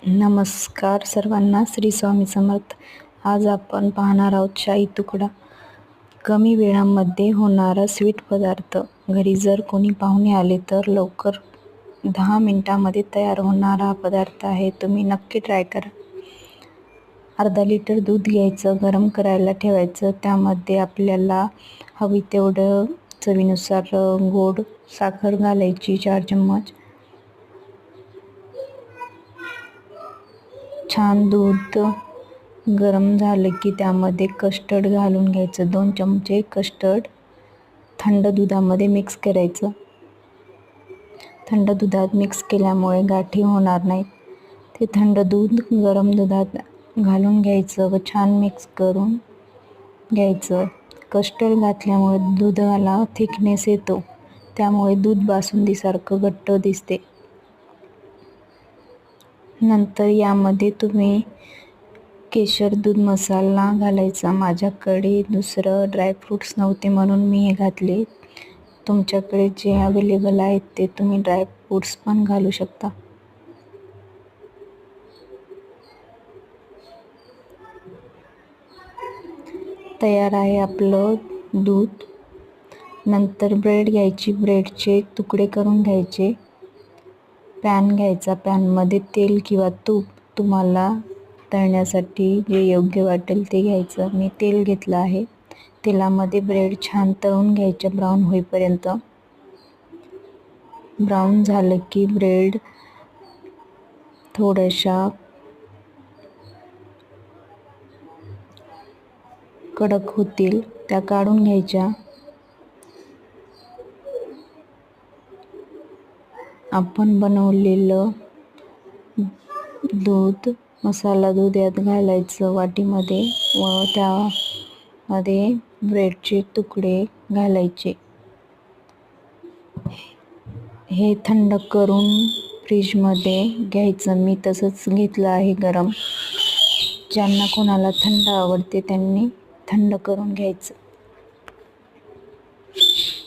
नमस्कार सर्वांना, श्री स्वामी समर्थ. आज आपण पाहणार आहोत शाही तुकडा. कमी वेळामध्ये होणारा स्वीट पदार्थ. घरी जर कोणी पाहुणे आले तर लवकर 10 मिनिटांमध्ये तयार होणारा हा पदार्थ आहे. तुम्ही नक्की ट्राय करा. अर्धा लिटर दूध घ्यायचं, गरम करायला ठेवायचं. त्यामध्ये आपल्याला हवी तेवढं चवीनुसार गोड साखर घालायची 4 चम्मच. छान दूध गरम झालं की त्यामध्ये कस्टर्ड घालून घ्यायचं. 2 चमचे कस्टर्ड थंड दुधामध्ये मिक्स करायचं. थंड दुधात मिक्स केल्यामुळे गाठी होणार नाहीत. ते थंड दूध गरम दुधात घालून घ्यायचं व छान मिक्स करून घ्यायचं. कस्टर्ड घातल्यामुळे दुधाला थिकनेस येतो, त्यामुळे दूध बासुंदीसारखं घट्ट दिसते. नंतर यामध्ये तुम्ही केशर दूध मसाला घालायचा. माझ्याकडे दुसरं ड्रायफ्रूट्स नव्हते म्हणून मी हे घातले. तुमच्याकडे जे अवेलेबल आहेत ते तुम्ही ड्रायफ्रूट्स पण घालू शकता. तयार आहे आपलं दूध. नंतर ब्रेड घ्यायची, ब्रेडचे तुकडे करून घ्यायचे. पॅन घ्यायचा, पॅनमध्ये तेल किंवा तूप तुम्हाला तळण्यासाठी जे योग्य वाटेल ते घ्यायचं. मी तेल घेतलं आहे. तेलामध्ये ब्रेड छान तळून घ्यायच्या ब्राऊन होईपर्यंत. ब्राऊन झालं की ब्रेड थोड्याशा कडक होतील त्या काढून घ्यायच्या. आपण बनवलेलं दूध, मसाला दूध यात घालायचं वाटीमध्ये व त्यामध्ये ब्रेडचे तुकडे घालायचे. हे थंड करून फ्रीजमध्ये घ्यायचं. मी तसंच घेतलं आहे गरम. ज्यांना कोणाला थंड आवडते त्यांनी थंड करून घ्यायचं.